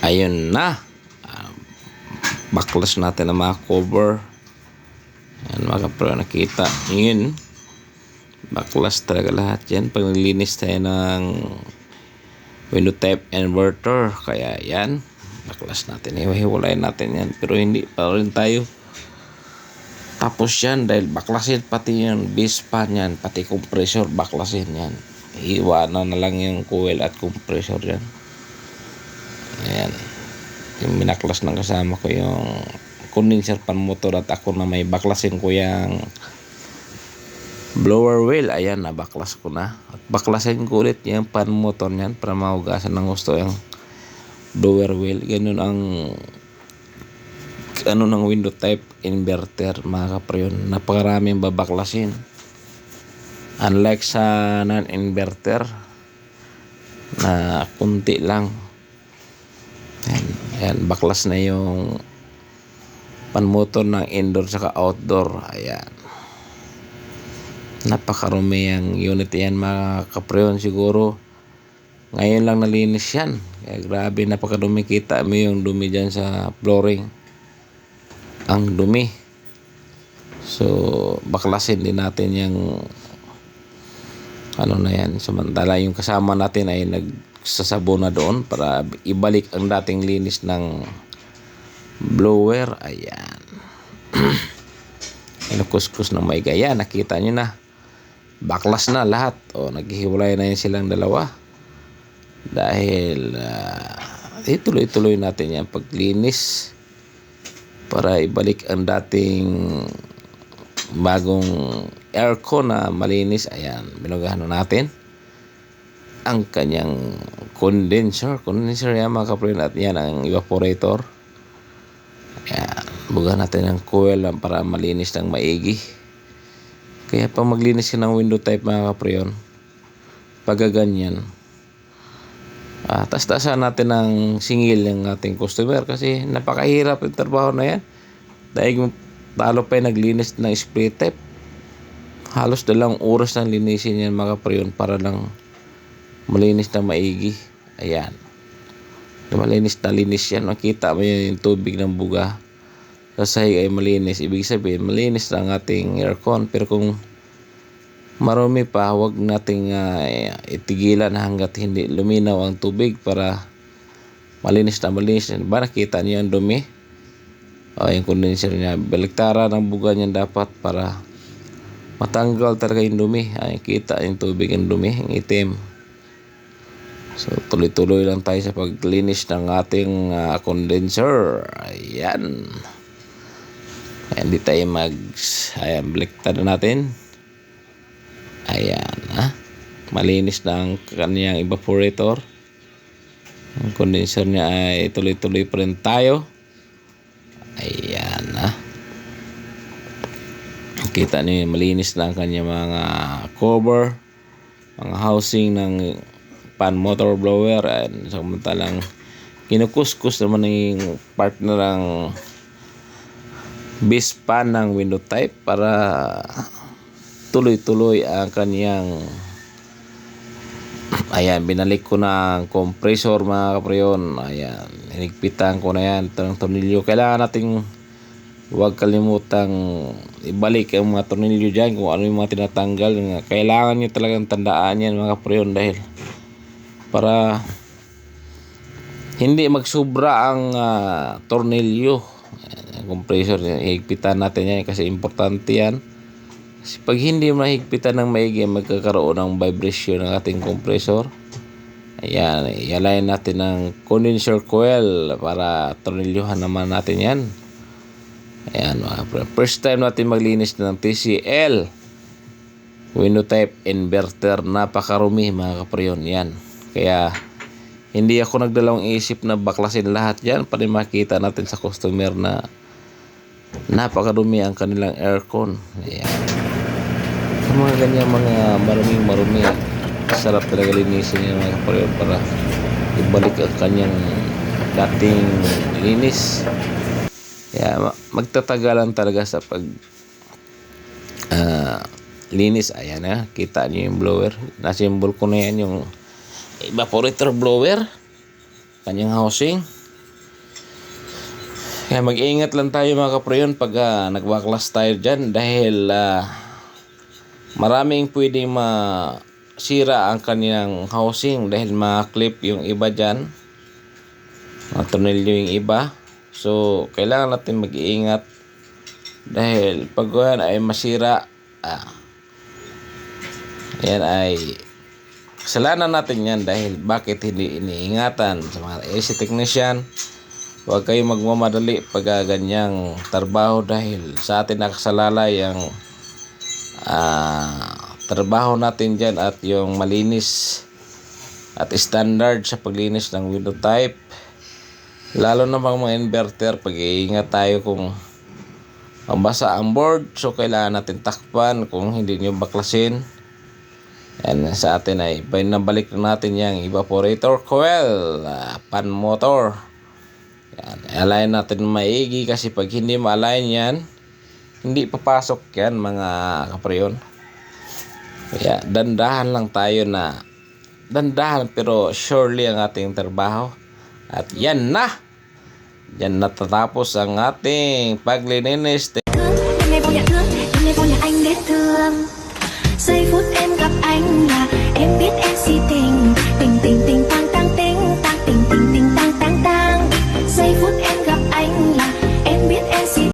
Ayun na. Ah, Baklas natin ang mga cover. Ayan mga kapro, nakita yun. Baklas talaga lahat yan. Pag naglinis tayo ng window type inverter. Kaya yan. Baklas natin. Hiwalayin natin yan. Pero hindi pa rin tayo tapos yan dahil baklasin pati yung base fan yan. Pati compressor baklasin yan. Iwanan na lang yung coil at compressor yan. Ayan. Yung binaklas ng kasama ko yung condenser pan motor at ako na may baklasin ko yung blower wheel. Ayan, nabaklas ko na. At baklasin ko ulit yung pan motor niyan para mahugasan ng gusto yung blower wheel. Ganun ang ng window type inverter mga kapre yun. Napakaraming babaklasin. Unlike sa non-inverter na kunti lang. Ayan, baklas na yung pan motor ng indoor saka outdoor. Ayan. Napakarumi ang unit yan mga kapreon. Siguro ngayon lang nalinis yan. Kaya grabe, napakadumi. Kita mo yung dumi dyan sa flooring. Ang dumi. So baklasin din natin yung na yan. Samantala yung kasama natin ay nagsasabon na doon para ibalik ang dating linis ng blower. Ayan. Kuskus na may gaya. Nakita nyo na. Baklas na lahat. Naghihiwalay na yun silang dalawa. Dahil tuloy-tuloy natin yan paglinis para ibalik ang dating bagong aircon na malinis. Ayan, binugahan na natin ang kanyang condenser yan mga kapatid, at yan ang evaporator. Ayan, bugahan natin ang coil para malinis ng maigi. Kaya pag maglinis ka ng window type mga kapatid, pagaganyan, taas-taasan natin ng singil ng ating customer kasi napakahirap yung trabaho na yan. Dahil talo pa yung naglinis ng spray tape, halos 2 oras nang linisin yan mga kapreyon para lang malinis na maigi. Ayan, malinis na linis yan. Makita mo yung tubig ng buga sa sahig ay malinis. Ibig sabihin malinis na ang ating aircon. Pero kung marumi pa, huwag nating itigilan hanggat hindi luminaw ang tubig para malinis na malinis. Ba nakita niyo ang dumi? Yung condenser niya, baliktaran ang buga niya dapat para matanggal talaga yung dumi. Kita yung tubig, ang dumi, yung itim. So tuloy-tuloy lang tayo sa paglinis ng ating condenser. Ayan. Hindi tayo baliktaran natin. Ayan, malinis na ang kanyang evaporator. Ang condenser niya ay tuloy-tuloy pa rin tayo. Ayan, kita niyo malinis na ang kanyang mga cover, mga housing ng pan motor blower. And samantalang kinukuskus naman yung partner ng base fan ng window type para tuloy-tuloy ang kanyang. Ayan, binalik ko na ang compressor mga kapreyon. Ayan, hinigpitan ko na yan ng tornilyo. Kailangan nating huwag kalimutang ibalik ang mga tornilyo dyan kung ano yung mga tinatanggal. Kailangan nyo talagang tandaan yan mga kapreyon, dahil para hindi magsubra ang tornilyo. Ayan, compressor, higpitan natin yan kasi importante yan. Kasi pag hindi mahigpitan ng maigi, magkakaroon ng vibration ng ating compressor. Ayan, i-align natin ng condenser coil para tornilyuhan naman natin yan. Ayan, first time natin maglinis ng TCL window type inverter. Napakarumi mga kapreyon yan. Kaya hindi ako nagdalawang isip na baklasin lahat yan para makita natin sa customer na napakarumi ang kanilang aircon. Ayan, mga ganyan mga marumi, sarap talaga linisin yung mga kapreyon para ibalik ang kanyang dating linis. Kaya magtatagalan talaga sa pag linis. Ayan kita nyo yung blower, nasimbol ko na yan yung evaporator blower, kanyang housing. Kaya mag-iingat lang tayo mga kaprayon pag nagbaklas tayo dyan dahil maraming pwedeng masira ang kanilang housing dahil ma-clip yung iba dyan, matunelyo yung iba. So kailangan natin mag-iingat dahil pag yan ay masira, yan ay kasalanan natin yan dahil bakit hindi iniingatan. Sa mga AC technician, huwag kayo magmamadali pag ganyang trabaho dahil sa atin nakasalalay ang trabaho natin dyan at yung malinis at standard sa paglinis ng window type. Lalo na mga inverter, pag-iingat tayo kung mabasa ang board. So kailangan natin takpan kung hindi nyo baklasin. Yan, sa atin ay nabalik na natin yung evaporator coil, pan motor. Yan, align natin maigi kasi pag hindi ma-align yan, hindi papasok yan mga kaprayon. Kaya dandahan lang tayo na dandahan pero surely ang ating trabaho. At yan na! Yan natatapos ang ating paglilinis. Đêm nay vô nhà thương, đêm nay vô nhà anh để thương. Giây phút em gặp anh là em biết em xin